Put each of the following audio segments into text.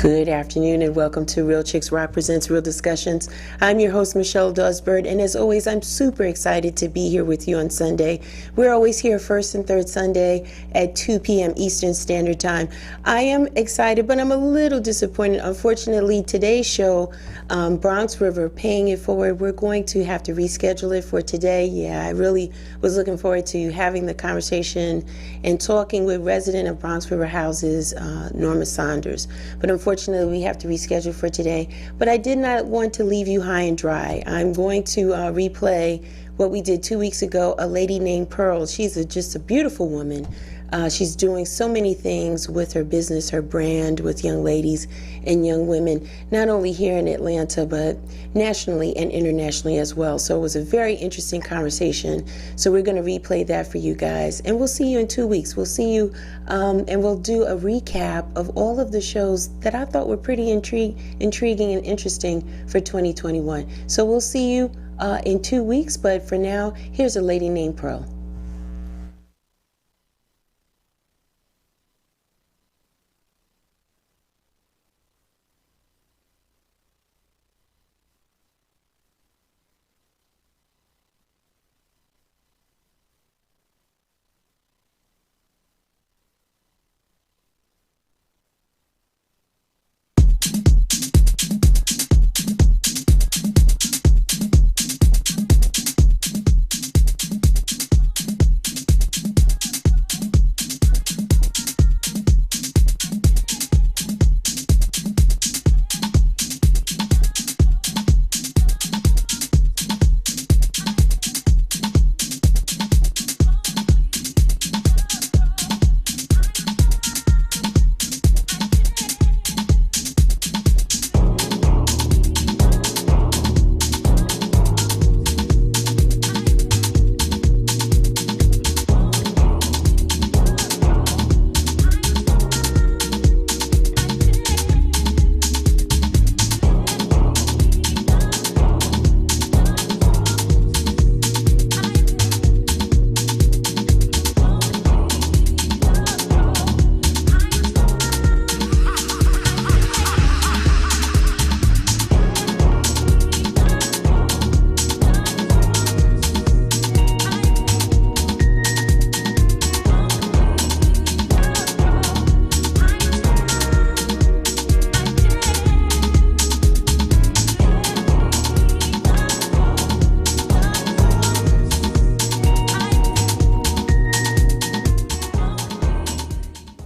Good afternoon and welcome to Real Chicks Rock Presents Real Discussions. I'm your host, Michelle Dawsbird, and as always, I'm super excited to be here with you on Sunday. We're always here first and third Sunday at 2 p.m. Eastern Standard Time. I am excited, but I'm a little disappointed. Unfortunately, today's show, Bronx River, paying it forward, we're going to have to reschedule it for today. Yeah, I really was looking forward to having the conversation and talking with resident of Bronx River Houses, Norma Saunders. But unfortunately, we have to reschedule for today. But I did not want to leave you high and dry. I'm going to replay what we did 2 weeks ago, a lady named Pearl. She's just a beautiful woman. She's doing so many things with her business, her brand, with young ladies and young women, not only here in Atlanta, but nationally and internationally as well. So it was a very interesting conversation. So we're going to replay that for you guys. And we'll see you in 2 weeks. We'll see you and we'll do a recap of all of the shows that I thought were pretty intriguing and interesting for 2021. So we'll see you in 2 weeks. But for now, here's a lady named Pearl.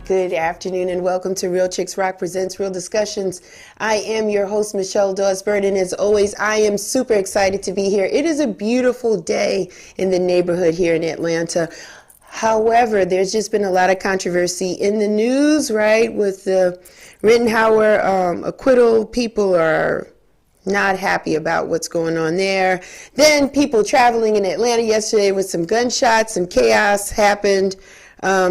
Good afternoon and welcome to Real Chicks Rock Presents Real Discussions. I am your host, Michelle Dawsbird, and as always, I am super excited to be here. It is a beautiful day in the neighborhood here in Atlanta. However, there's just been a lot of controversy in the news, right, with the Rittenhour acquittal. People are not happy about what's going on there. Then people traveling in Atlanta yesterday with some gunshots, some chaos happened.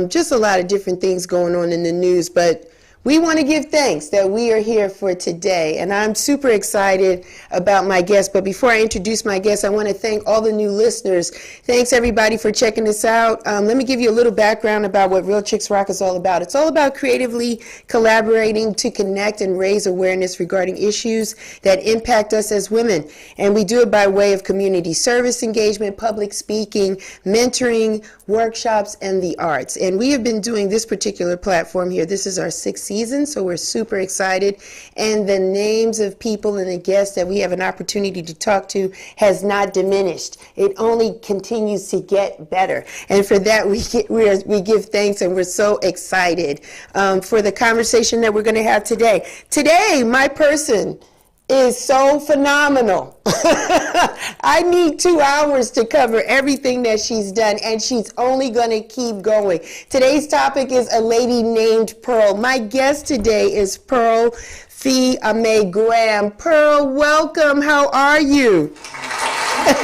Just a lot of different things going on in the news, but we want to give thanks that we are here for today, and I'm super excited about my guest. But before I introduce my guest, I want to thank all the new listeners. Thanks, everybody, for checking this out. Let me give you a little background about what Real Chicks Rock is all about. It's all about creatively collaborating to connect and raise awareness regarding issues that impact us as women, and we do it by way of community service engagement, public speaking, mentoring, workshops, and the arts. And we have been doing this particular platform here. This is our 6th season, so we're super excited. And the names of people and the guests that we have an opportunity to talk to has not diminished. It only continues to get better. And for that, we give thanks, and we're so excited for the conversation that we're going to have today. Today, my person is so phenomenal. I need 2 hours to cover everything that she's done, and she's only going to keep going. Today's topic is a lady named Pearl. My guest today is Pearl Fee Ame Graham. Pearl, welcome. How are you? Thank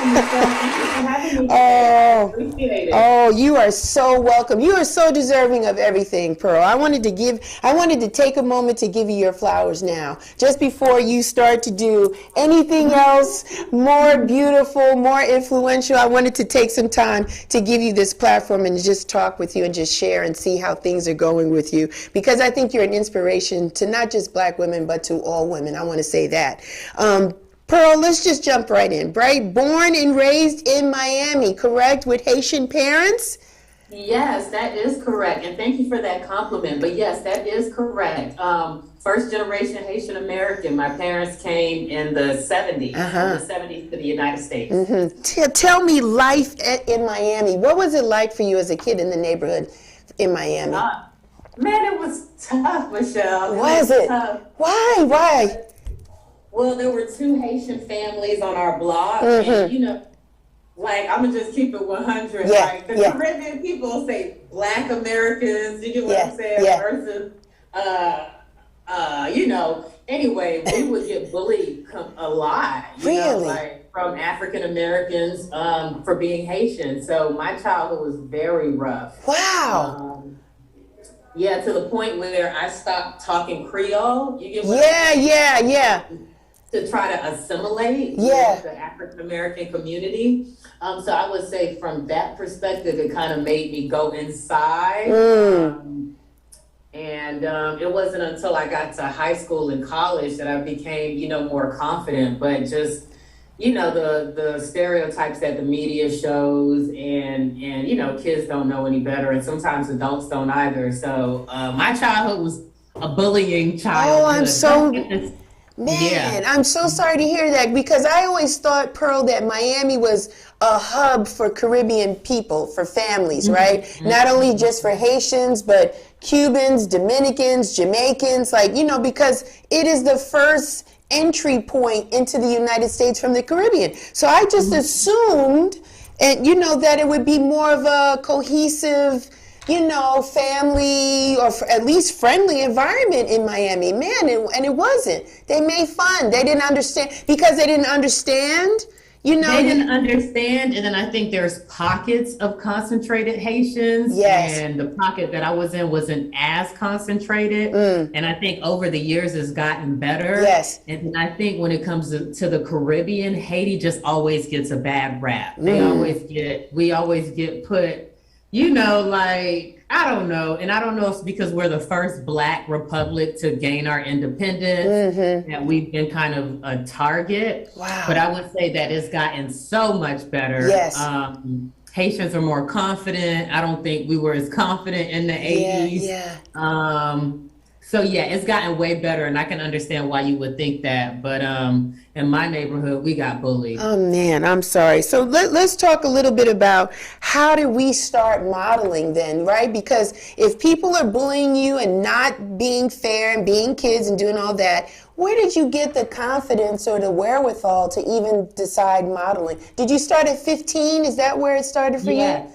you for having I Oh, appreciate it. oh, you are so welcome. You are so deserving of everything, Pearl. I wanted to take a moment to give you your flowers now, just before you start to do anything else more beautiful, more influential. I wanted to take some time to give you this platform and just talk with you and just share and see how things are going with you, because I think you're an inspiration to not just Black women, but to all women. I want to say that. Pearl, let's just jump right in, right? Born and raised in Miami, correct? With Haitian parents? Yes, that is correct. And thank you for that compliment. But yes, that is correct. First generation Haitian American. My parents came in the 70s, from the 70s to the United States. Tell me life in Miami. What was it like for you as a kid in the neighborhood in Miami? Man, it was tough, Michelle. Was it? Tough. Why? Why? Well, there were two Haitian families on our block, and like I'm gonna just keep it 100. Yeah, Like the yeah. Caribbean people say Black Americans, you get what Yeah, I'm saying? yeah. Versus, anyway, we would get bullied a lot. Really? Like from African Americans for being Haitian. So my childhood was very rough. Wow. Yeah, to the point where I stopped talking Creole. You get what Yeah. to try to assimilate Yeah. with the African American community. So I would say from that perspective, it kind of made me go inside. It wasn't until I got to high school and college that I became, more confident. But just, the stereotypes that the media shows and kids don't know any better. And sometimes adults don't either. So my childhood was a bullying childhood. Oh, I'm so... Yeah. I'm so sorry to hear that, because I always thought, Pearl, that Miami was a hub for Caribbean people, for families, right? Not only just for Haitians, but Cubans, Dominicans, Jamaicans, because it is the first entry point into the United States from the Caribbean. So I just assumed, and that it would be more of a cohesive, family, or at least friendly environment in Miami. Man, and it wasn't. They made fun. They didn't understand, because they didn't understand, They didn't understand, and then I think there's pockets of concentrated Haitians. Yes. And the pocket that I was in wasn't as concentrated. And I think over the years it's gotten better. Yes. And I think when it comes to the Caribbean, Haiti just always gets a bad rap. We always get put, I don't know. And I don't know if it's because we're the first Black republic to gain our independence, that we've been kind of a target. Wow. But I would say that it's gotten so much better. Yes. Haitians are more confident. I don't think we were as confident in the 80s. Yeah. So yeah, it's gotten way better, and I can understand why you would think that. But in my neighborhood, we got bullied. Oh man, I'm sorry. So let's talk a little bit about how did we start modeling then, right? Because if people are bullying you and not being fair and being kids and doing all that, where did you get the confidence or the wherewithal to even decide modeling? Did you start at 15? Is that where it started for you?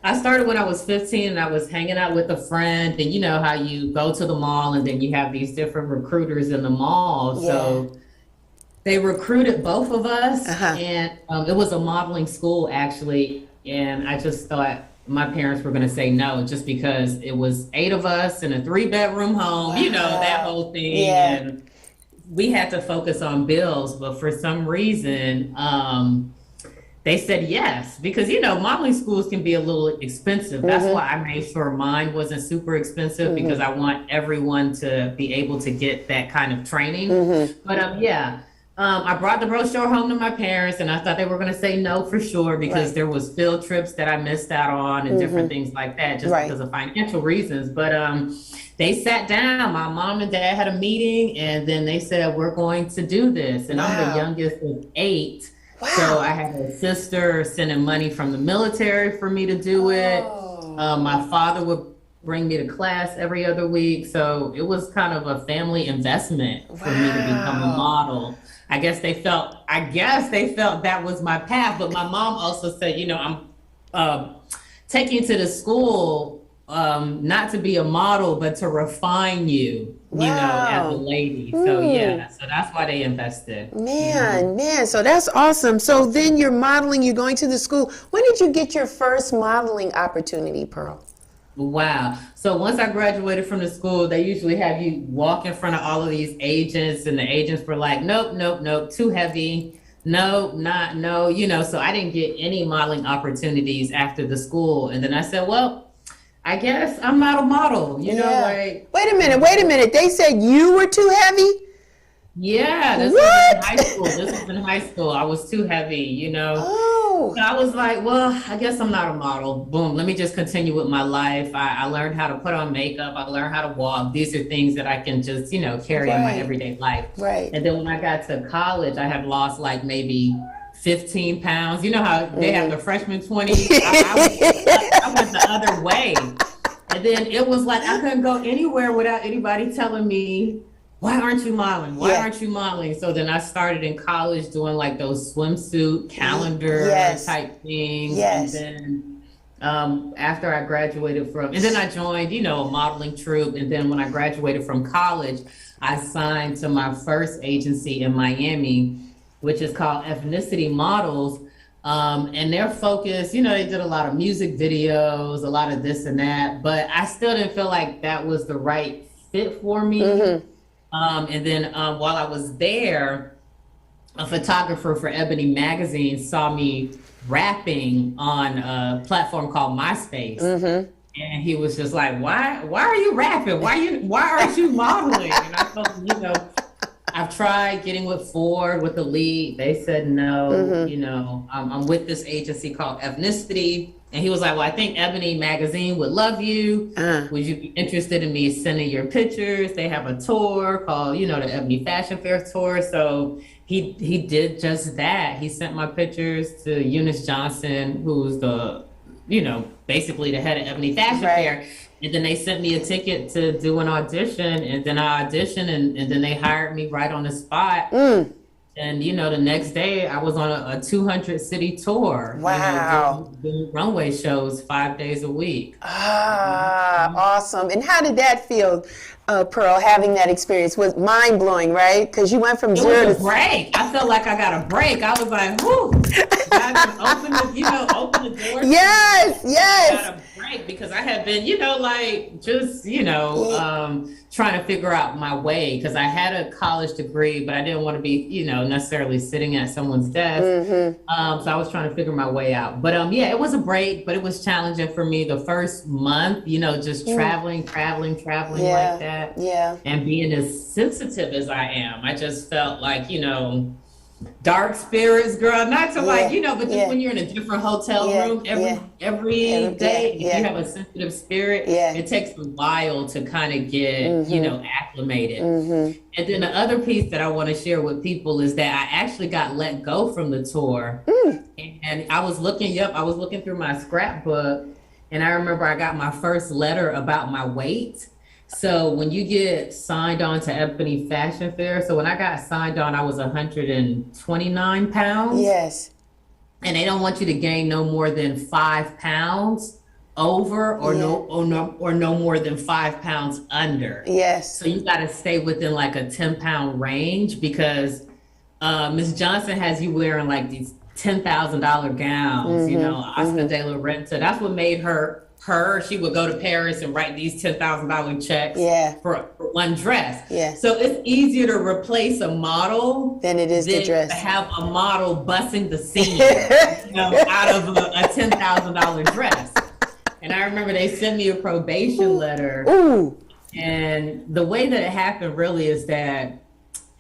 I started when I was 15, and I was hanging out with a friend, and you know how you go to the mall and then you have these different recruiters in the mall. Yeah. So they recruited both of us, and it was a modeling school actually. And I just thought my parents were going to say no, just because it was 8 of us in a 3-bedroom home, that whole thing. Yeah. And we had to focus on bills, but for some reason, they said yes, because, modeling schools can be a little expensive. That's why I made sure mine wasn't super expensive, because I want everyone to be able to get that kind of training. But I brought the brochure home to my parents, and I thought they were going to say no for sure, because there was field trips that I missed out on and different things like that, just because of financial reasons. But they sat down, my mom and dad had a meeting, and then they said, we're going to do this. And I'm the youngest of 8. Wow. So I had a sister sending money from the military for me to do it. My father would bring me to class every other week. So it was kind of a family investment for me to become a model. I guess they felt that was my path. But my mom also said, I'm taking you to the school not to be a model, but to refine you, you know, as a Wow. lady. So yeah, so that's why they invested. Man, so that's awesome. So then you're modeling, you're going to the school. When did you get your first modeling opportunity, Pearl? Wow. So once I graduated from the school, they usually have you walk in front of all of these agents, and the agents were like, nope, nope, nope, too heavy. No, not, no, you know, so I didn't get any modeling opportunities after the school. And then I said, well, I guess I'm not a model, you know, Yeah. like, Wait a minute. They said you were too heavy? yeah, this was in What? high school. This was in high school. I was too heavy, you know. Oh, So I was like, well, I guess I'm not a model. Boom, let me just continue with my life. I learned how to put on makeup. I learned how to walk. These are things that I can just, you know, carry in my right, everyday life. right. And then when I got to college, I had lost like maybe 15 pounds. You know how they have the freshman 20? I went the other way. And then it was like I couldn't go anywhere without anybody telling me, why aren't you modeling? Why Yeah. aren't you modeling? So then I started in college doing like those swimsuit calendar Yes. type things. Yes. And then after I graduated from, and then I joined, you know, a modeling troupe. And then when I graduated from college, I signed to my first agency in Miami, which is called Ethnicity Models. And their focus, you know, they did a lot of music videos, a lot of this and that, but I still didn't feel like that was the right fit for me. And then while I was there, a photographer for Ebony Magazine saw me rapping on a platform called MySpace. And he was just like, why are you rapping? Why aren't you modeling? And I told him, you know, I've tried getting with Ford, with the lead. They said no, you know, I'm with this agency called Ethnicity. And he was like, well, I think Ebony Magazine would love you. Would you be interested in me sending your pictures? They have a tour called, you know, the Ebony Fashion Fair tour. So he did just that. He sent my pictures to Eunice Johnson, who's the, you know, basically the head of Ebony Fashion Fair. And then they sent me a ticket to do an audition, and then I auditioned, and then they hired me right on the spot. And, you know, the next day I was on a 200 city tour. Wow. You know, doing runway shows 5 days a week. Awesome. And how did that feel, Pearl, having that experience? Was mind blowing, right? Because you went from It zero was to a break. I felt like I got a break. I was like, whoo, open the door. Yes, I yes. got a break because I had been, you know, like just, you know, trying to figure out my way because I had a college degree, but I didn't want to be, you know, necessarily sitting at someone's desk. So I was trying to figure my way out. But yeah, it was a break, but it was challenging for me the first month, you know, just traveling like that. Yeah. And being as sensitive as I am, I just felt like, you know, dark spirits, girl, not to like, you know, but just when you're in a different hotel room every day, if you have a sensitive spirit, it takes a while to kind of get, you know, acclimated. And then the other piece that I want to share with people is that I actually got let go from the tour. And I was looking through my scrapbook, and I remember I got my first letter about my weight. So when you get signed on to Ebony Fashion Fair, so when I got signed on, I was 129 pounds. Yes. And they don't want you to gain no more than 5 pounds over or no more than 5 pounds under. Yes. So you got to stay within like a 10-pound range because Miss Johnson has you wearing like these $10,000 gowns, you know, Oscar de la Renta. That's what made her. She would go to Paris and write these $10,000 checks for one dress. So it's easier to replace a model than it is to dress. To have a model busting the scene, you know, out of a $10,000 dress. And I remember they sent me a probation letter. And the way that it happened really is that,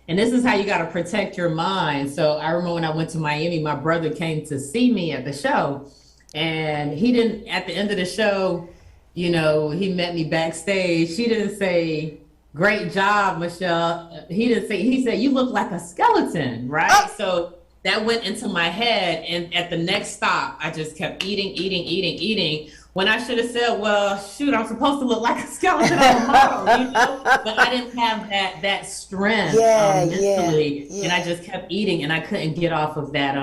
and this is how you got to protect your mind. So I remember when I went to Miami, my brother came to see me at the show. And he didn't, at the end of the show, you know, he met me backstage. He didn't say, great job, Michelle. He didn't say, he said, you look like a skeleton, right? So that went into my head. And at the next stop, I just kept eating. When I should have said, well, shoot, I'm supposed to look like a skeleton on a model, you know? But I didn't have that strength mentally. And I just kept eating and I couldn't get off of that,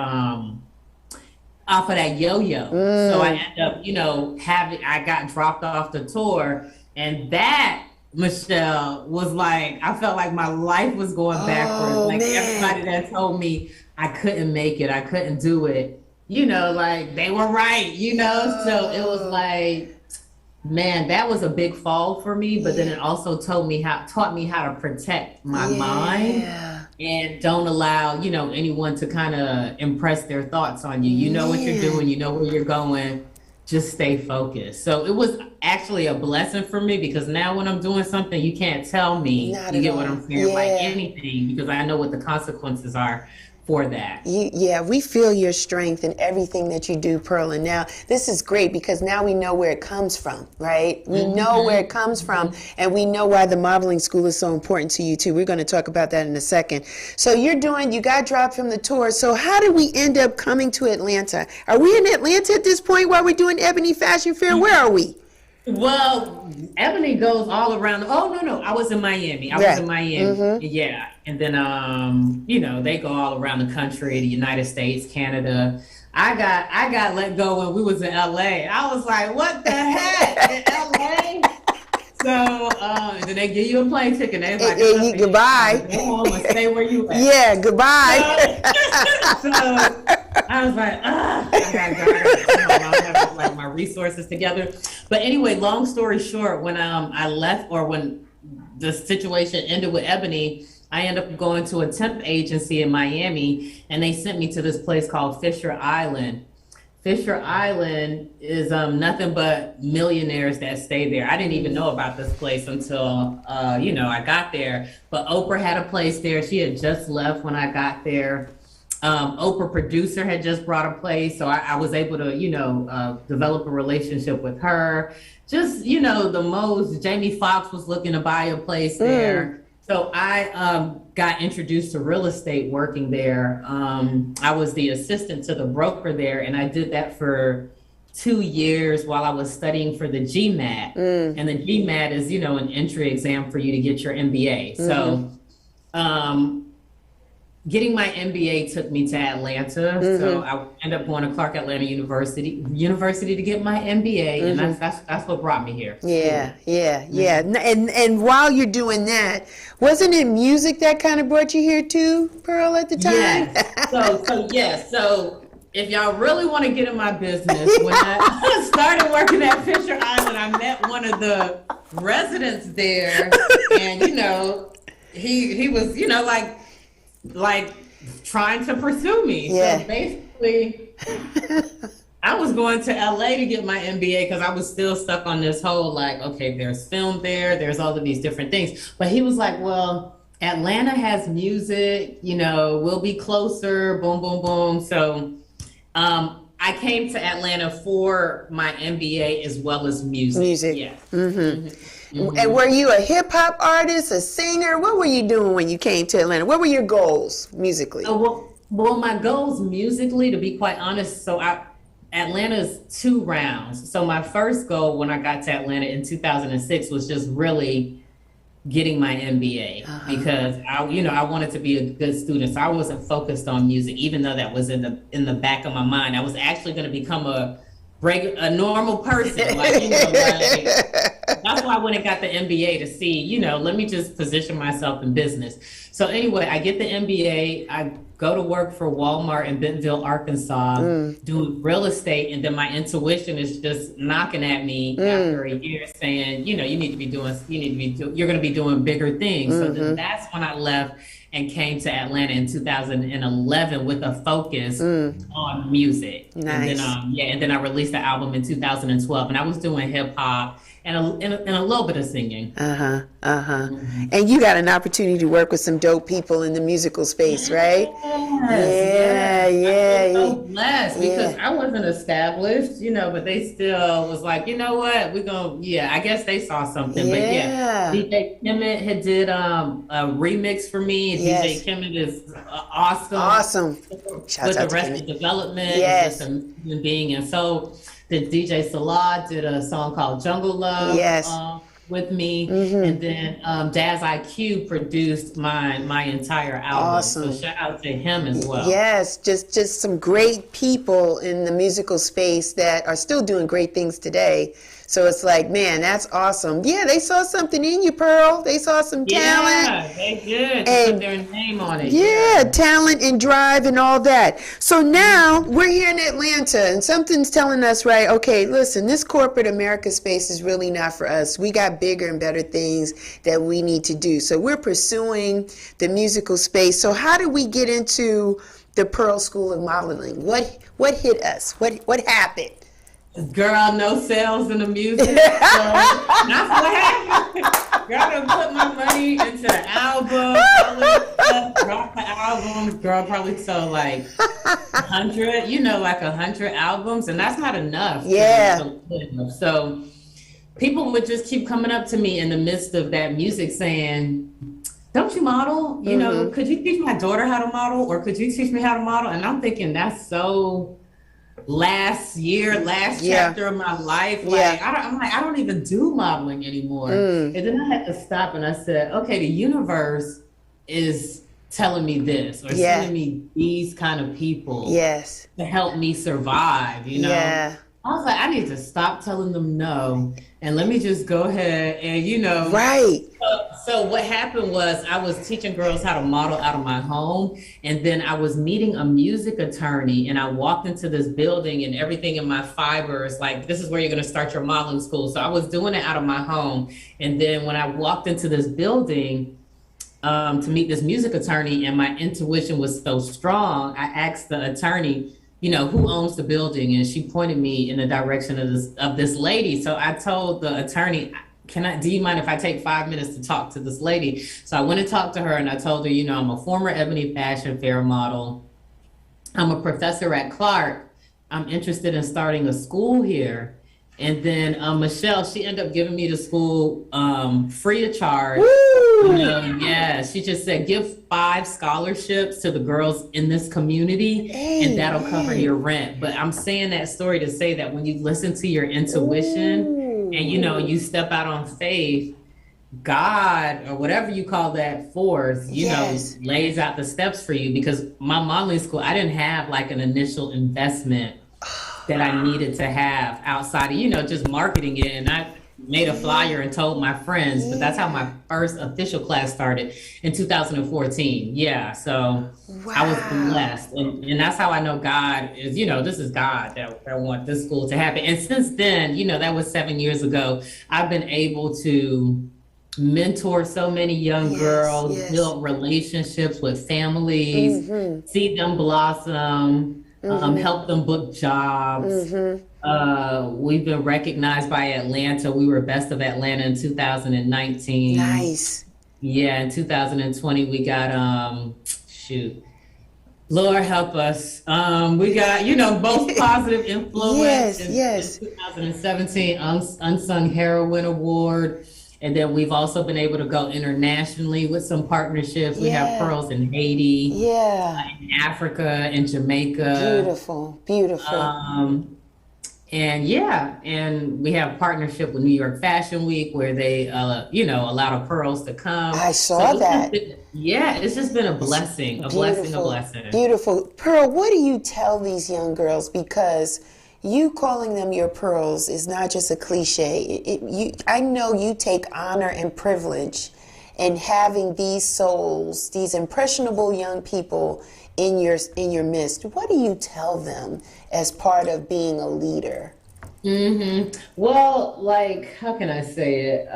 off of that yo-yo. So I end up, I got dropped off the tour, and that, Michelle, was like, I felt like my life was going backwards. Oh, Like man. everybody that told me I couldn't make it, I couldn't do it, like they were right, so it was like, man, that was a big fall for me, but then it also taught me how to protect my mind Yeah. and don't allow, anyone to kind of impress their thoughts on you. You know what you're Man. doing, you know where you're going, just stay focused. So it was actually a blessing for me because now when I'm doing something, you can't tell me, Not you at get what all. I'm saying, like Yeah. anything, because I know what the consequences are for that. Yeah, we feel your strength in everything that you do, Pearl. And now this is great because now we know where it comes from, right? We know where it comes from, and we know why the modeling school is so important to you too. We're going to talk about that in a second. So you got dropped from the tour. So how did we end up coming to Atlanta? Are we in Atlanta at this point while we're doing Ebony Fashion Fair? Where are we? Well, Ebony goes all around. Oh, no, I was in Miami. I was in Miami. Yeah. And then, they go all around the country, the United States, Canada. I got let go when we was in LA. I was like, what the heck in LA? So, and then they give you a plane ticket. They was like, goodbye. Go home and stay where you at. Yeah, goodbye. So I was like, I gotta have like my resources together. But anyway, long story short, when I left, or when the situation ended with Ebony, I ended up going to a temp agency in Miami, and they sent me to this place called Fisher Island. Fisher Island is nothing but millionaires that stay there. I didn't even know about this place until I got there. But Oprah had a place there. She had just left when I got there. Oprah producer had just brought a place, so I was able to develop a relationship with her. Just the most. Jamie Foxx was looking to buy a place there. So I got introduced to real estate working there. I was the assistant to the broker there, and I did that for 2 years while I was studying for the GMAT. And the GMAT is, an entry exam for you to get your MBA. So getting my MBA took me to Atlanta. So I ended up going to Clark Atlanta University to get my MBA, and that's what brought me here. Yeah. And while you're doing that, wasn't it music that kind of brought you here too, Pearl, at the time? Yes. So if y'all really want to get in my business, when I started working at Fisher Island, I met one of the residents there, and he was like trying to pursue me. Yeah. So basically, I was going to LA to get my MBA because I was still stuck on this whole okay, there's film there's all of these different things. But he was like, well, Atlanta has music, we'll be closer, boom, boom, boom. So I came to Atlanta for my MBA as well as music. Yeah. And were you a hip hop artist, a singer? What were you doing when you came to Atlanta? What were your goals musically? Well, my goals musically, to be quite honest, Atlanta's 2 rounds. So my first goal when I got to Atlanta in 2006 was just really getting my MBA because I wanted to be a good student. So I wasn't focused on music, even though that was in the back of my mind. I was actually going to become a normal person, that's why I went and got the MBA to see, let me just position myself in business. So anyway, I get the MBA, I go to work for Walmart in Bentonville, Arkansas, doing real estate, and then my intuition is just knocking at me after a year saying, you're going to be doing bigger things. So then that's when I left and came to Atlanta in 2011 with a focus on music. Nice. And then I released the album in 2012, and I was doing hip hop and a little bit of singing. And you got an opportunity to work with some dope people in the musical space, right? I was so blessed because I wasn't established, but they still was like, you know what, I guess they saw something. But DJ Kemet had did a remix for me. DJ Kemet is awesome. Shout with out the to Arrested Kemet. Development, Yes. just a human being. And so the DJ Salah did a song called Jungle Love. Yes. with me, and then Daz IQ produced my entire album. So Awesome. shout out to him as well. Yes, just some great people in the musical space that are still doing great things today. So it's like, man, that's awesome. Yeah, they saw something in you, Pearl. They saw some talent. Yeah, they did. To put And their name on it. yeah, Yeah. talent and drive and all that. So now we're here in Atlanta and something's telling us, right, okay, listen, this corporate America space is really not for us. We got bigger and better things that we need to do. So we're pursuing the musical space. So how did we get into the Pearl School of Modeling? What hit us? What happened? Girl, no sales in the music. So that's what happened. Girl, done put my money into the album, dropped the albums. Girl, probably sold like 100, like 100 albums, and that's not enough. Yeah. So people would just keep coming up to me in the midst of that music saying, don't you model? Could you teach my daughter how to model? Or could you teach me how to model? And I'm thinking that's so last chapter of my life. Like, I don't even do modeling anymore. And then I had to stop and I said, okay, the universe is telling me this or sending me these kind of people to help me survive, Yeah. I was like, I need to stop telling them no, and let me just go ahead and, Right. So what happened was I was teaching girls how to model out of my home, and then I was meeting a music attorney, and I walked into this building and everything in my fibers, like, this is where you're going to start your modeling school. So I was doing it out of my home. And then when I walked into this building, to meet this music attorney, and my intuition was so strong, I asked the attorney, who owns the building? And she pointed me in the direction of this lady. So I told the attorney, do you mind if I take 5 minutes to talk to this lady? So I went and talked to her, and I told her, I'm a former Ebony Fashion Fair model. I'm a professor at Clark. I'm interested in starting a school here. And then Michelle, she ended up giving me the school free of charge. She just said, give 5 scholarships to the girls in this community, and that'll cover your rent. But I'm saying that story to say that when you listen to your intuition and, you step out on faith, God, or whatever you call that force, lays out the steps for you. Because my modeling school, I didn't have like an initial investment that I needed to have outside of, just marketing it. And I made a flyer and told my friends, but that's how my first official class started in 2014. Yeah. So I was blessed. And that's how I know God is, this is God that want this school to happen. And since then, that was 7 years ago, I've been able to mentor so many young girls, build relationships with families, see them blossom, help them book jobs. We've been recognized by Atlanta. We were Best of Atlanta in 2019. Nice. Yeah, in 2020 we got Lord help us. We got, both positive influence. In 2017, Unsung Heroine Award. And then we've also been able to go internationally with some partnerships. We have Pearls in Haiti, in Africa, in Jamaica. Beautiful. And we have a partnership with New York Fashion Week where they, allow Pearls to come. I saw that. It's just been a blessing, a blessing. Beautiful. Pearl, what do you tell these young girls? Because you calling them your pearls is not just a cliche. I know you take honor and privilege in having these souls, these impressionable young people in your midst. What do you tell them as part of being a leader? Well, like, how can I say it?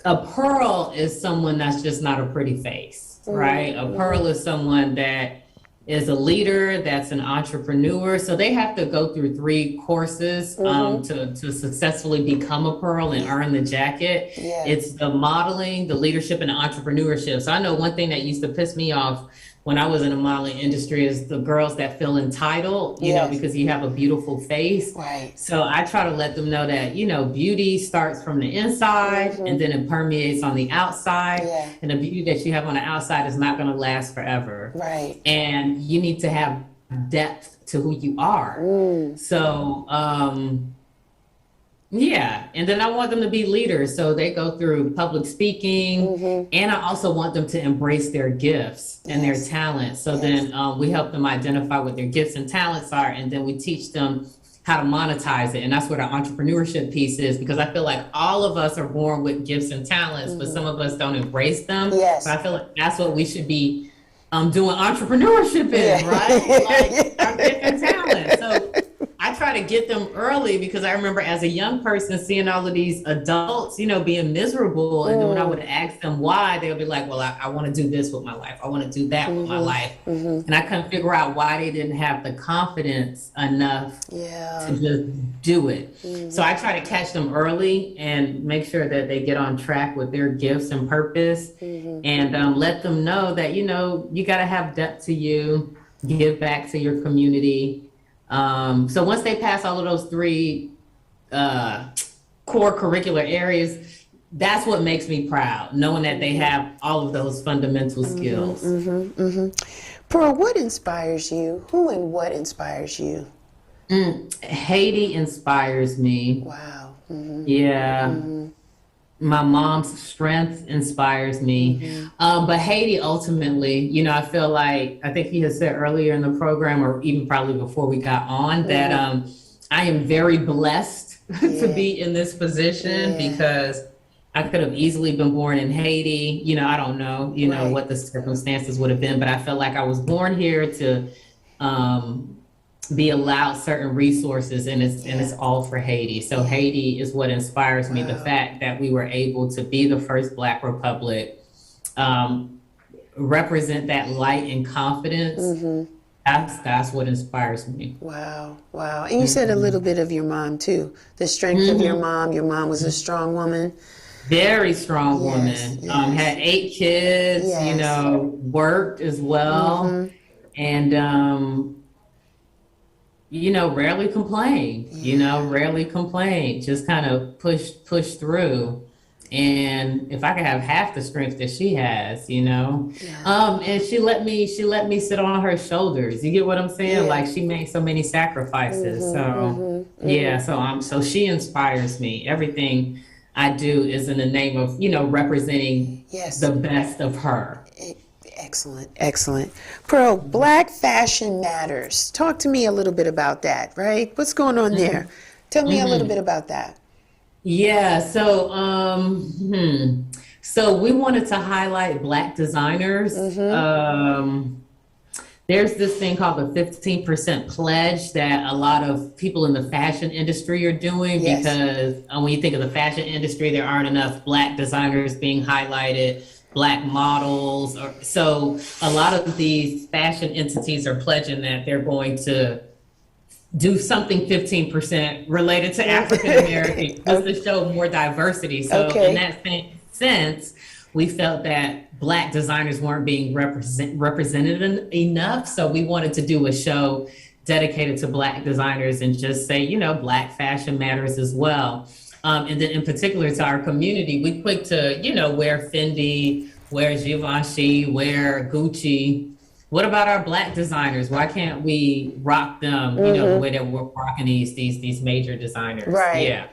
A pearl is someone that's just not a pretty face, right? A pearl is someone that is a leader, that's an entrepreneur. So they have to go through 3 courses to successfully become a pearl and earn the jacket. It's the modeling, the leadership, and the entrepreneurship. So I know one thing that used to piss me off when I was in the modeling industry is the girls that feel entitled, you know, because you have a beautiful face. Right. So I try to let them know that, beauty starts from the inside and then it permeates on the outside. And the beauty that you have on the outside is not going to last forever. Right. And you need to have depth to who you are. So Yeah, and then I want them to be leaders, so they go through public speaking, and I also want them to embrace their gifts and their Yes. talents. So Yes. then we help them identify what their gifts and talents are, and then we teach them how to monetize it. And that's where the entrepreneurship piece is, because I feel like all of us are born with gifts and talents, but some of us don't embrace them. So Yes. I feel like that's what we should be doing entrepreneurship in, Yeah. right? Like our gift and talent. So I try to get them early, because I remember as a young person seeing all of these adults, being miserable. And then when I would ask them why, they'll be like, well, I want to do this with my life. I want to do that with my life. And I couldn't figure out why they didn't have the confidence enough Yeah. to just do it. So I try to catch them early and make sure that they get on track with their gifts and purpose, and let them know that, you got to have depth to you, give back to your community. So once they pass all of those three core curricular areas, that's what makes me proud, knowing that they have all of those fundamental skills. Pearl, what inspires you? Who and what inspires you? Haiti inspires me. Wow. Yeah. My mom's strength inspires me. But Haiti ultimately, I feel like, I think he had said earlier in the program, or even probably before we got on, that I am very blessed to be in this position, because I could have easily been born in Haiti. I don't know, what the circumstances would have been, but I felt like I was born here to be allowed certain resources, and it's all for Haiti. So Haiti is what inspires me. The fact that we were able to be the first Black republic, represent that light and confidence. That's what inspires me. Wow. Wow. And you said a little bit of your mom too. The strength of your mom. Your mom was a strong woman. Very strong woman. Yes. Had 8 kids, Yes. Worked as well. And rarely complained, rarely complained, just kind of push through. And if I could have half the strength that she has, and she let me sit on her shoulders. You get what I'm saying? Like, she made so many sacrifices. So she inspires me. Everything I do is in the name of, representing the best of her. Excellent, excellent. Pearl, Black fashion matters. Talk to me a little bit about that, right? What's going on there? Tell me a little bit about that. Yeah, so so we wanted to highlight Black designers. There's this thing called the 15% pledge that a lot of people in the fashion industry are doing, because when you think of the fashion industry, there aren't enough Black designers being highlighted, Black models. So a lot of these fashion entities are pledging that they're going to do something 15% related to African American, just to show more diversity. So in that sense, we felt that Black designers weren't being represented enough. So we wanted to do a show dedicated to Black designers and just say, Black fashion matters as well. And then in particular to our community, we quick to, wear Fendi, wear Givenchy, wear Gucci. What about our Black designers? Why can't we rock them, the way that we're rocking these major designers? Right. Yeah.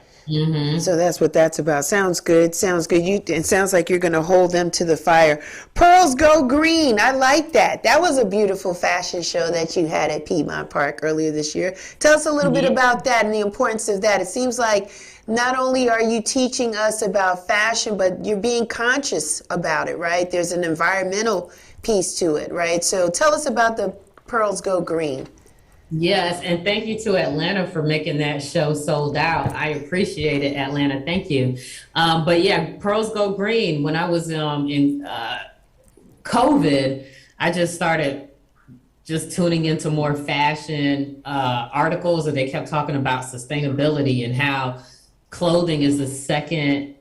So that's what that's about. Sounds good. Sounds good. It sounds like you're going to hold them to the fire. Pearls Go Green. I like that. That was a beautiful fashion show that you had at Piedmont Park earlier this year. Tell us a little bit about that and the importance of that. It seems like not only are you teaching us about fashion, but you're being conscious about it, right? There's an environmental piece to it, right? So tell us about the Pearls Go Green. Yes, and thank you to Atlanta for making that show sold out. I appreciate it, Atlanta. Thank you. But yeah, Pearls Go Green. When I was in COVID, I just started tuning into more fashion articles, and they kept talking about sustainability and how clothing is the second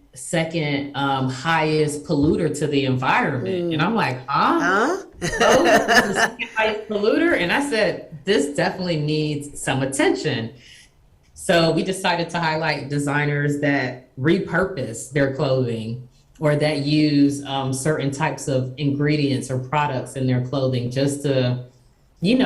highest polluter to the environment. And I'm like, clothing is the second highest polluter? And I said, this definitely needs some attention. So we decided to highlight designers that repurpose their clothing, or that use certain types of ingredients or products in their clothing, just to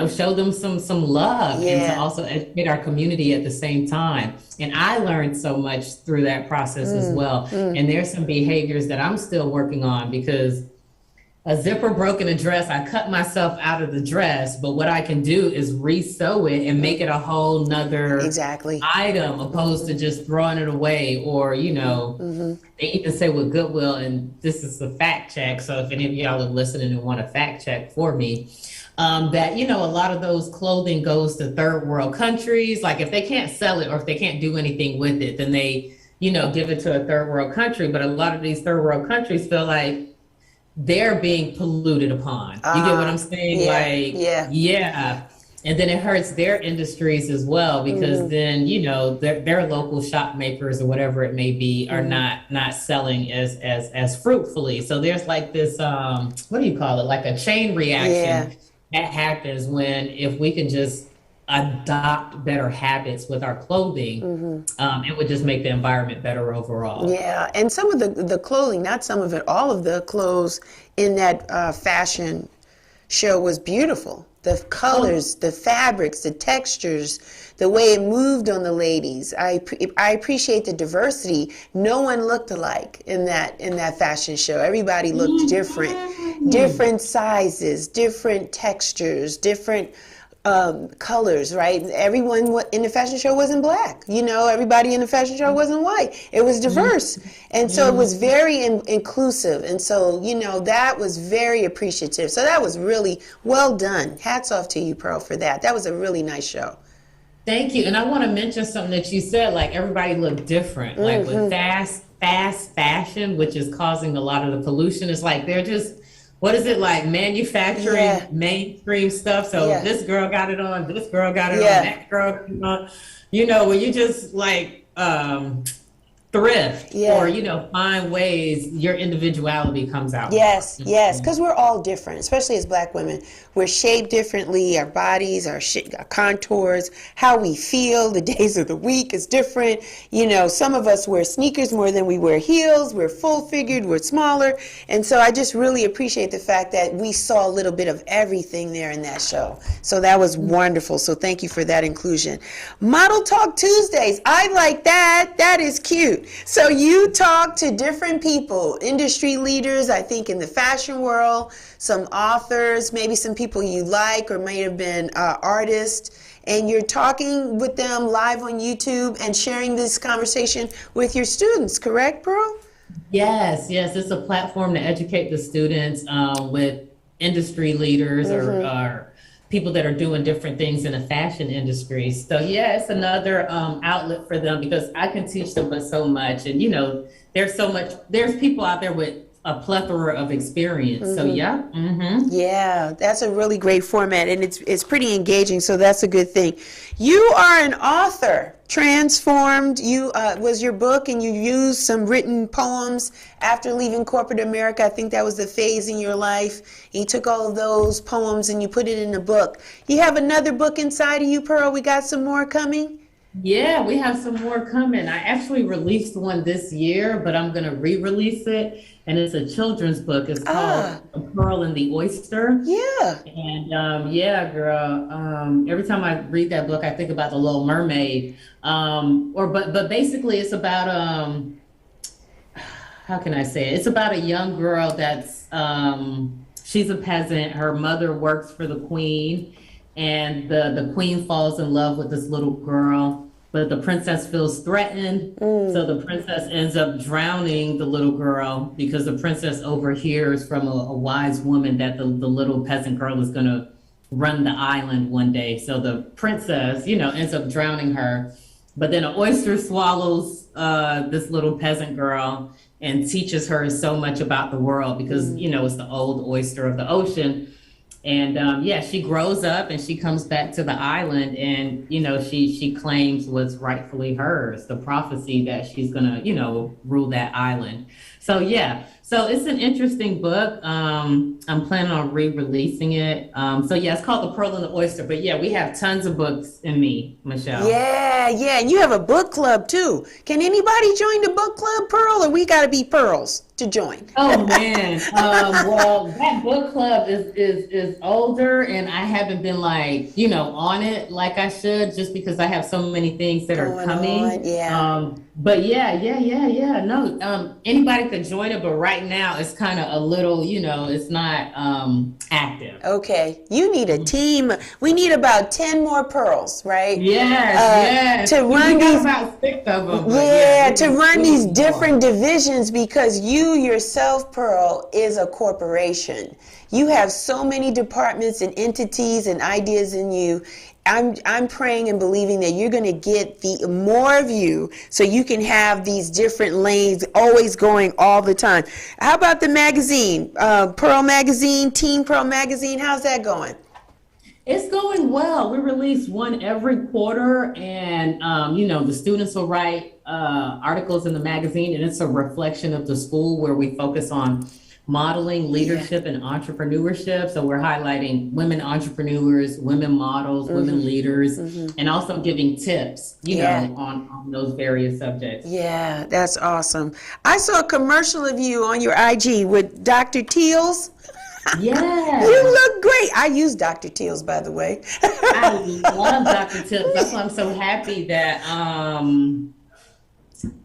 show them some love and to Yeah. also educate our community at the same time. And I learned so much through that process as well. And there's some behaviors that I'm still working on, because a zipper broke in a dress, I cut myself out of the dress, but what I can do is re-sew it and make it a whole nother Exactly. item, opposed to just throwing it away. Or, they even say with Goodwill, and this is a fact check, so if any of y'all are listening and want to fact check for me, that, a lot of those clothing goes to third world countries. Like if they can't sell it or if they can't do anything with it, then they, give it to a third world country. But a lot of these third world countries feel like they're being polluted upon. You get what I'm saying? Yeah. And then it hurts their industries as well, because then, their local shop makers or whatever it may be are not selling as fruitfully. So there's like this, what do you call it? Like a chain reaction that happens if we can just adopt better habits with our clothing, it would just make the environment better overall. Yeah, and some of the clothing, not some of it, all of the clothes in that fashion show was beautiful. The colors, the fabrics, the textures, the way it moved on the ladies. I appreciate the diversity. No one looked alike in that fashion show. Everybody looked different sizes, different textures, different colors, right? Everyone in the fashion show wasn't black. Everybody in the fashion show wasn't white. It was diverse. And so it was very inclusive. And so, that was very appreciative. So that was really well done. Hats off to you, Pearl, for that. That was a really nice show. Thank you. And I want to mention something that you said, like everybody looked different. Like with fast fashion, which is causing a lot of the pollution, it's like they're just, what is it, like manufacturing mainstream stuff? So this girl got it on, this girl got it on, that girl got it on. Where you just like thrift or, find ways your individuality comes out. Yes, because we're all different, especially as Black women. We're shaped differently. Our bodies, our contours, how we feel, the days of the week is different. Some of us wear sneakers more than we wear heels. We're full-figured, we're smaller. And so I just really appreciate the fact that we saw a little bit of everything there in that show. So that was wonderful. So thank you for that inclusion. Model Talk Tuesdays. I like that. That is cute. So you talk to different people, industry leaders, I think in the fashion world, some authors, maybe some people you like or may have been artists, and you're talking with them live on YouTube and sharing this conversation with your students, correct, Pearl? Yes, it's a platform to educate the students with industry leaders or people that are doing different things in the fashion industry. So it's another outlet for them, because I can teach them so much. And there's people out there with a plethora of experience. So yeah, that's a really great format, and it's pretty engaging. So that's a good thing. You are an author. Transformed, you was your book, and you used some written poems after leaving corporate America. I think that was the phase in your life. You took all of those poems and you put it in a book. You have another book inside of you, Pearl. We got some more coming? Yeah, we have some more coming. I actually released one this year, but I'm going to re-release it. And it's a children's book. It's called A Pearl and the Oyster. Yeah. And girl, every time I read that book, I think about The Little Mermaid. But basically it's about, how can I say it? It's about a young girl that's, she's a peasant. Her mother works for the queen, and the queen falls in love with this little girl. But the princess feels threatened, so the princess ends up drowning the little girl, because the princess overhears from a wise woman that the little peasant girl is going to run the island one day. So the princess, ends up drowning her. But then an oyster swallows this little peasant girl and teaches her so much about the world, because, it's the old oyster of the ocean. And she grows up and she comes back to the island, and she claims what's rightfully hers, the prophecy that she's gonna rule that island. So it's an interesting book. I'm planning on re-releasing it. It's called The Pearl and the Oyster. But we have tons of books in me, Michelle. Yeah, and you have a book club too. Can anybody join the book club, Pearl, or we gotta be Pearls? to join? Oh man. Well, that book club is older, and I haven't been like, on it like I should, just because I have so many things that are Going coming. on, yeah. But yeah. No, anybody could join it, but right now it's kind of a little, it's not active. Okay, you need a team. We need about 10 more pearls, right? Yes. To run We got these, about 6 of them. yeah, to run these more. different divisions, because you yourself, Pearl, is a corporation. You have so many departments and entities and ideas in you. I'm praying and believing that you're going to get the more of you, so you can have these different lanes always going all the time. How about the magazine, Pearl Magazine, Teen Pearl Magazine? How's that going? It's going well. We release one every quarter, and the students will write articles in the magazine, and it's a reflection of the school, where we focus on modeling leadership and entrepreneurship. So we're highlighting women entrepreneurs, women models, women leaders, and also giving tips, on those various subjects. Yeah, that's awesome. I saw a commercial of you on your IG with Dr. Teals. Yeah. You look great. I use Dr. Teals, by the way. I love Dr. Tips. That's why I'm so happy that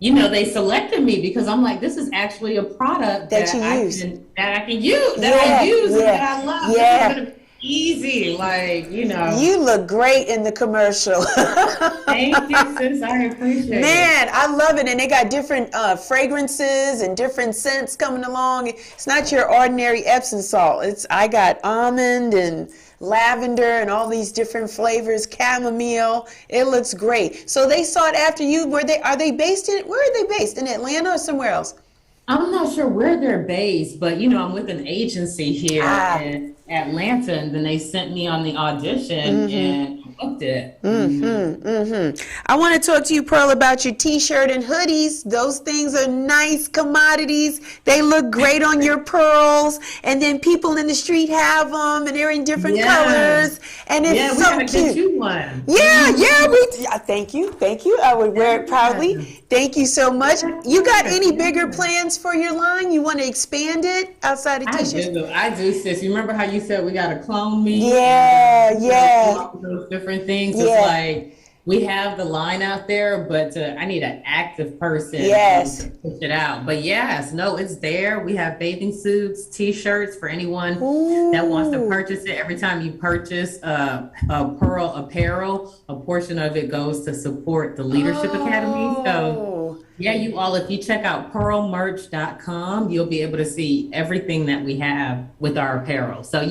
they selected me, because I'm like, this is actually a product that I use, that I love. Yeah. This is gonna be easy, You look great in the commercial. Thank you, sis. I appreciate it. Man, I love it. And they got different fragrances and different scents coming along. It's not your ordinary Epsom salt. I got almond and lavender and all these different flavors, chamomile. It looks great. So they sought after you. Where are they based in? Where are they based? In Atlanta or somewhere else? I'm not sure where they're based, but I'm with an agency here in Atlanta, and then they sent me on the audition and I booked it. I want to talk to you, Pearl, about your t-shirt and hoodies. Those things are nice commodities. They look great on your pearls, and then people in the street have them, and they're in different colors, and it's so cute. Get you one. Thank you. I would wear it proudly. Thank you so much. You got any bigger plans for your line? You want to expand it outside of t-shirts? I do, sis. You remember how you said we got to clone me? Yeah. Those different things. It's like, we have the line out there, but I need an active person to push it out. But it's there. We have bathing suits, t-shirts for anyone that wants to purchase it. Every time you purchase a Pearl apparel, a portion of it goes to support the Leadership Academy. So if you check out pearlmerch.com, you'll be able to see everything that we have with our apparel. So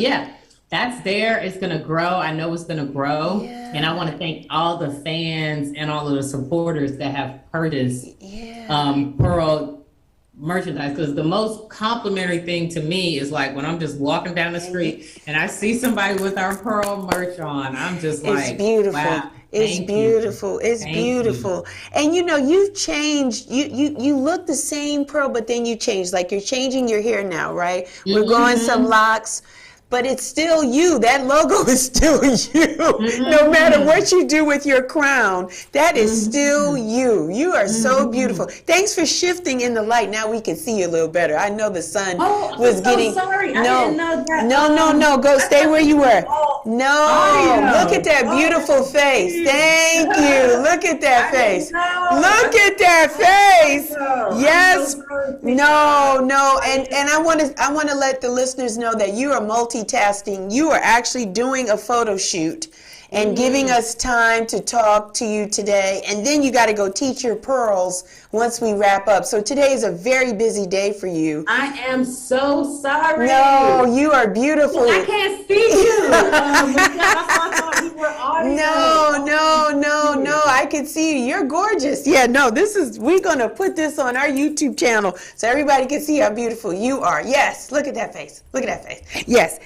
that's there. It's going to grow. I know it's going to grow. And I want to thank all the fans and all of the supporters that have purchased Pearl merchandise, because the most complimentary thing to me is like when I'm just walking down the street and I see somebody with our Pearl merch on. I'm just like, it's beautiful. Wow. It's beautiful. It's beautiful. And you've changed. You look the same, Pearl, but then you changed. Like, you're changing your hair now, right? We're growing some locks. But it's still you. That logo is still you. No matter what you do with your crown, that is still you. You are so beautiful. Thanks for shifting in the light. Now we can see you a little better. I know the sun was getting. Sorry. I didn't know that. No. Go stay where you were. Look at that beautiful face. Thank you. Look at that face. Look at that face. Yes. No. And I want to let the listeners know that you are multitasking. You are actually doing a photo shoot and giving us time to talk to you today. And then you got to go teach your pearls once we wrap up. So today is a very busy day for you. I am so sorry. No, you are beautiful. I can't see you. I thought we were audio. No. I can see you. You're gorgeous. We're going to put this on our YouTube channel so everybody can see how beautiful you are. Yes. Look at that face. Yes.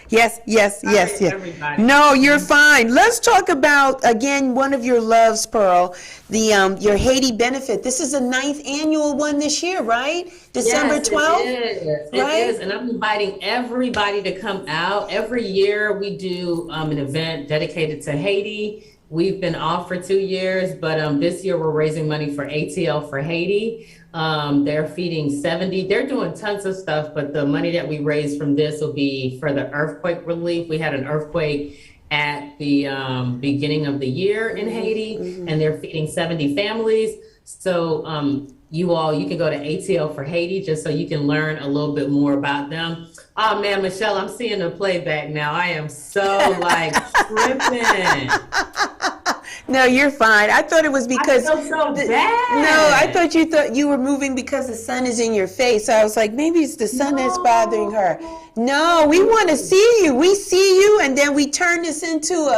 Everybody. No, you're fine. Let's talk about, again, one of your loves, Pearl, your Haiti Benefit. This is the 9th annual one this year, right? December 12th? It is. And I'm inviting everybody to come out. Every year we do an event dedicated to Haiti. We've been off for 2 years, but this year we're raising money for ATL for Haiti. They're feeding 70. They're doing tons of stuff, but the money that we raise from this will be for the earthquake relief. We had an earthquake at the beginning of the year in Haiti, and they're feeding 70 families. So you can go to ATL for Haiti just so you can learn a little bit more about them. Oh man, Michelle, I'm seeing the playback now. I am so like tripping. No, you're fine. I thought it was because I feel so bad. No, I thought you were moving because the sun is in your face. So I was like, maybe it's the sun that's bothering her. No, we want to see you. We see you, and then we turn this into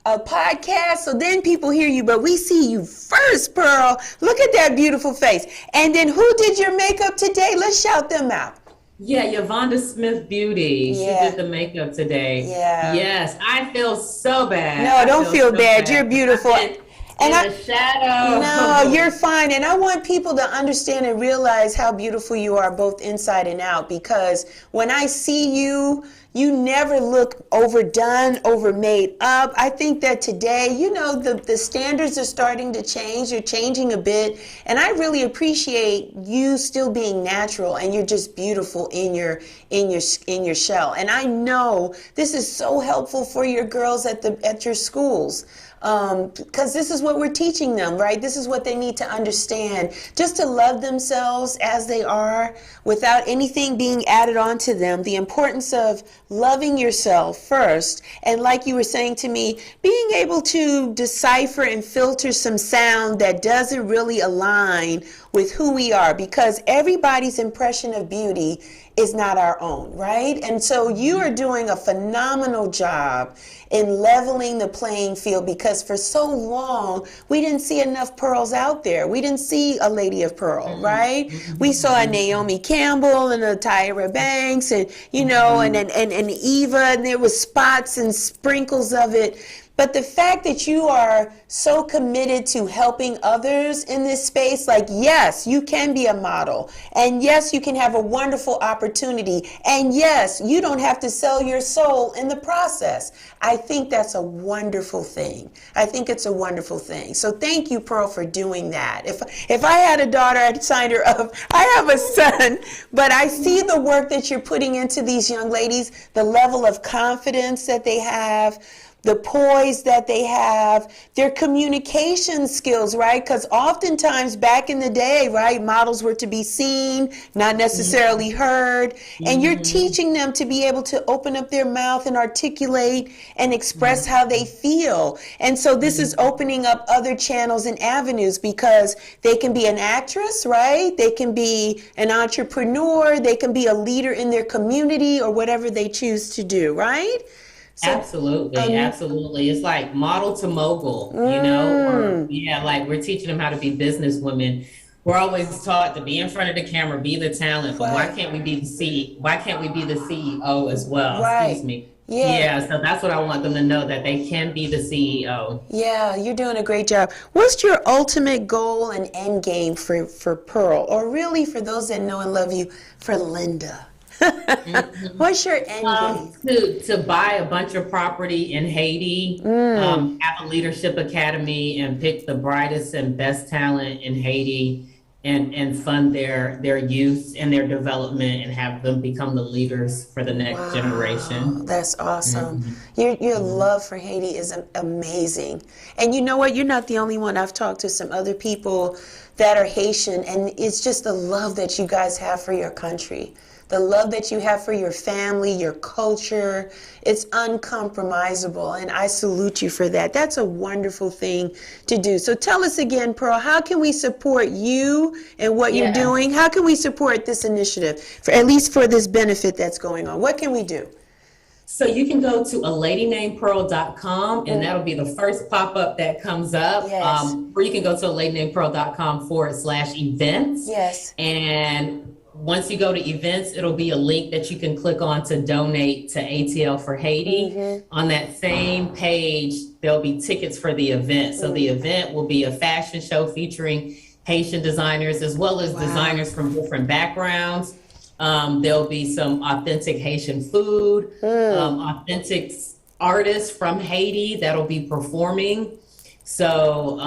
a podcast, so then people hear you, but we see you first, Pearl. Look at that beautiful face. And then who did your makeup today? Let's shout them out. Yeah, Yvonda Smith Beauty. Yeah. She did the makeup today. Yeah. Yes, I feel so bad. No, don't feel bad. You're beautiful. In the shadow. No, you're fine. And I want people to understand and realize how beautiful you are both inside and out, because when I see you, you never look overdone, over made up. I think that today, the standards are starting to change. You're changing a bit. And I really appreciate you still being natural, and you're just beautiful in your shell. And I know this is so helpful for your girls at your schools. Because this is what we're teaching them, right? This is what they need to understand, just to love themselves as they are without anything being added on to them. The importance of loving yourself first. And like you were saying to me, being able to decipher and filter some sound that doesn't really align with who we are, because everybody's impression of beauty is not our own, right? And so you are doing a phenomenal job in leveling the playing field, because for so long we didn't see enough pearls out there. We didn't see a Lady of Pearl, right? We saw a Naomi Campbell and a Tyra Banks, and and Eva, and there was spots and sprinkles of it. But the fact that you are so committed to helping others in this space, like, yes, you can be a model. And yes, you can have a wonderful opportunity. And yes, you don't have to sell your soul in the process. I think that's a wonderful thing. I think it's a wonderful thing. So thank you, Pearl, for doing that. If I had a daughter, I'd sign her up. I have a son, but I see the work that you're putting into these young ladies, the level of confidence that they have, the poise that they have, their communication skills, right? Because oftentimes back in the day, right, models were to be seen, not necessarily heard. And you're teaching them to be able to open up their mouth and articulate and express how they feel. And so this is opening up other channels and avenues, because they can be an actress, right? They can be an entrepreneur. They can be a leader in their community, or whatever they choose to do, right? So, absolutely. It's like model to mogul, like we're teaching them how to be business women. We're always taught to be in front of the camera, be the talent, but why can't we be the CEO as well? Right. Excuse me. Yeah, so that's what I want them to know, that they can be the CEO. Yeah, you're doing a great job. What's your ultimate goal and end game for Pearl, or really for those that know and love you, for Linda? What's your end game? To buy a bunch of property in Haiti, have a leadership academy, and pick the brightest and best talent in Haiti, and fund their youth and their development, and have them become the leaders for the next generation. That's awesome. Your love for Haiti is amazing. And you know what? You're not the only one. I've talked to some other people that are Haitian, and it's just the love that you guys have for your country. The love that you have for your family, your culture, it's uncompromisable, and I salute you for that. That's a wonderful thing to do. So tell us again, Pearl, how can we support you and what you're doing? How can we support this initiative, at least for this benefit that's going on? What can we do? So you can go to aladynamepearl.com, and that'll be the first pop-up that comes up. Yes. Or you can go to aladynamepearl.com/events. Yes. And once you go to events, it'll be a link that you can click on to donate to ATL for Haiti. On that same page, there'll be tickets for the event. So the event will be a fashion show featuring Haitian designers, as well as designers from different backgrounds. There'll be some authentic Haitian food, authentic artists from Haiti that'll be performing. So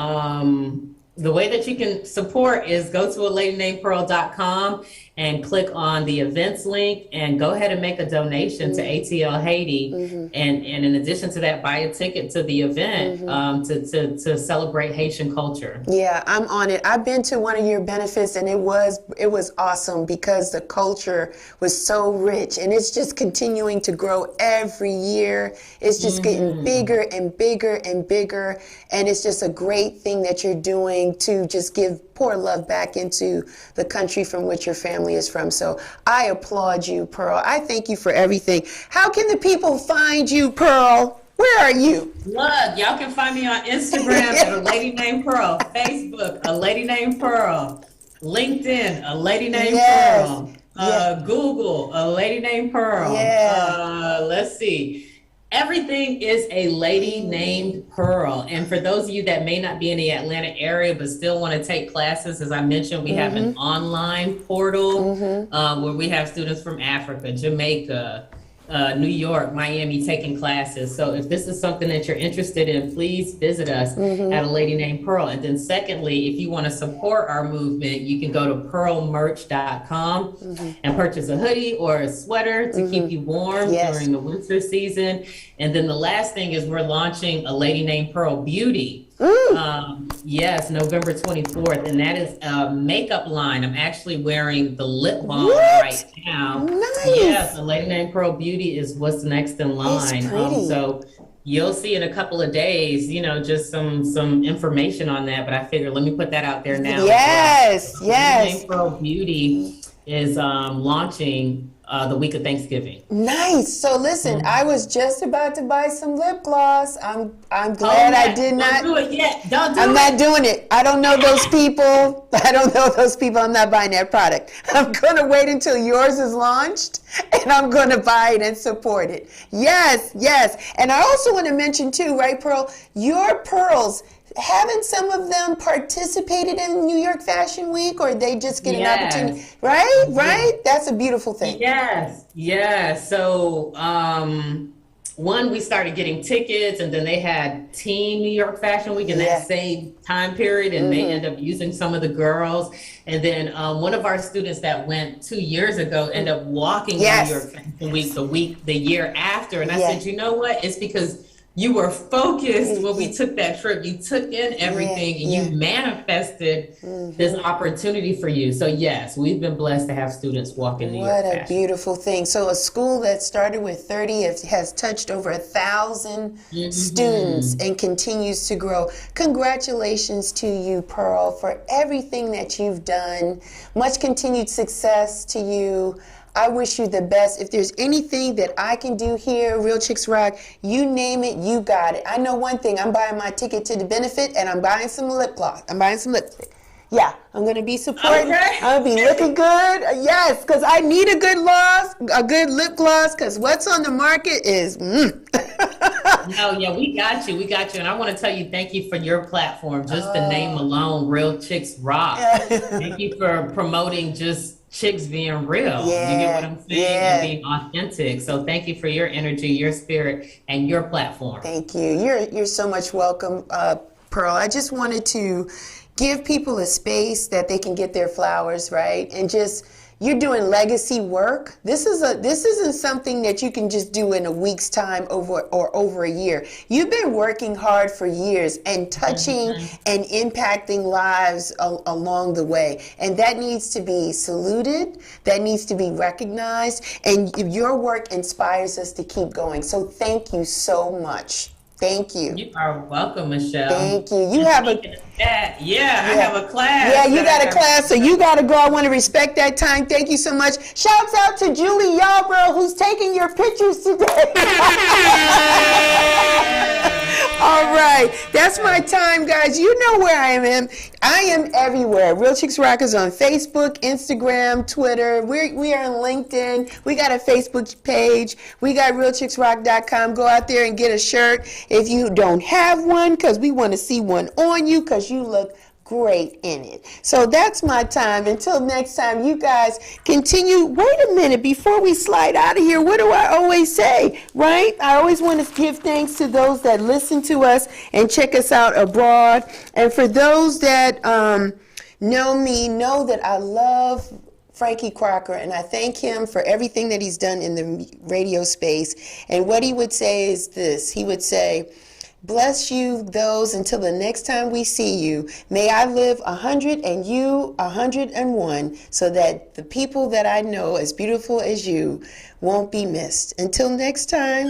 The way that you can support is go to aladynamepearl.com and click on the events link and go ahead and make a donation to ATL Haiti. And in addition to that, buy a ticket to the event to celebrate Haitian culture. Yeah, I'm on it. I've been to one of your benefits and it was awesome because the culture was so rich and it's just continuing to grow every year. It's just getting bigger and bigger and bigger. And it's just a great thing that you're doing to just pour love back into the country from which your family is from. So I applaud you, Pearl. I thank you for everything. How can the people find you, Pearl? Where are you? Look, y'all can find me on Instagram at A Lady Named Pearl, Facebook, A Lady Named Pearl, LinkedIn, A Lady Named Pearl, Google, A Lady Named Pearl. Let's see. Everything is A Lady Named Pearl. And for those of you that may not be in the Atlanta area but still want to take classes, as I mentioned, we have an online portal where we have students from Africa, Jamaica, New York, Miami taking classes. So if this is something that you're interested in, please visit us at A Lady Named Pearl. And then secondly, if you want to support our movement, you can go to pearlmerch.com and purchase a hoodie or a sweater to keep you warm during the winter season. And then the last thing is we're launching A Lady Named Pearl Beauty. Yes, November 24th, and that is a makeup line. I'm actually wearing the lip balm right now. Nice. Yes, A Lady Named Pearl Beauty is what's next in line. So you'll see in a couple of days, just some information on that. But I figured let me put that out there now. Yes, A Lady Named Pearl Beauty is launching the week of Thanksgiving. Nice. So listen, I was just about to buy some lip gloss. I'm glad I did not. Don't do it yet. I'm not doing it. I don't know those people. I'm not buying that product. I'm going to wait until yours is launched and I'm going to buy it and support it. Yes. And I also want to mention too, right, Pearl, your pearls, haven't some of them participated in New York Fashion Week, or they just get an opportunity? Right? That's a beautiful thing. Yes. So, one, we started getting tickets, and then they had Teen New York Fashion Week in that same time period, and they end up using some of the girls. And then one of our students that went 2 years ago ended up walking New York Fashion Week the year after. And I said, you know what? It's because you were focused when we took that trip. You took in everything and you manifested this opportunity for you. So yes, we've been blessed to have students walk in New York. What a beautiful thing. So a school that started with 30 has touched over 1,000 students and continues to grow. Congratulations to you, Pearl, for everything that you've done. Much continued success to you. I wish you the best. If there's anything that I can do here, Real Chicks Rock, you name it, you got it. I know one thing. I'm buying my ticket to the benefit, and I'm buying some lip gloss. I'm buying some lipstick. Yeah, I'm going to be supporting. Okay. I'm going to be looking good. Yes, because I need a good lip gloss, because what's on the market is No, we got you. And I want to tell you, thank you for your platform. Just the name alone, Real Chicks Rock. Thank you for promoting just chicks being real. You get what I'm saying? And being authentic. So thank you for your energy, your spirit, and your platform. Thank you. You're so much welcome, Pearl. I just wanted to give people a space that they can get their flowers, right? And just, you're doing legacy work. This isn't something that you can just do in a week's time over a year. You've been working hard for years and touching and impacting lives along the way. And that needs to be saluted. That needs to be recognized. And your work inspires us to keep going. So thank you so much. Thank you. You are welcome, Michelle. Thank you. You have a I have a class. Yeah, you got a class, so you got to go. I want to respect that time. Thank you so much. Shouts out to Julie Yarbrough, who's taking your pictures today. All right, that's my time, guys. You know where I am. I am everywhere. Real Chicks Rock is on Facebook, Instagram, Twitter. We are on LinkedIn. We got a Facebook page. We got realchicksrock.com. Go out there and get a shirt if you don't have one, because we want to see one on you, because you look great in it. So that's my time. Until next time, you guys continue. Wait a minute, before we slide out of here, what do I always say, right? I always want to give thanks to those that listen to us and check us out abroad. And for those that know me, know that I love Frankie Crocker, and I thank him for everything that he's done in the radio space. And what he would say is this. He would say, bless you those until the next time we see you. May I live 100 and you 101, so that the people that I know as beautiful as you won't be missed. Until next time.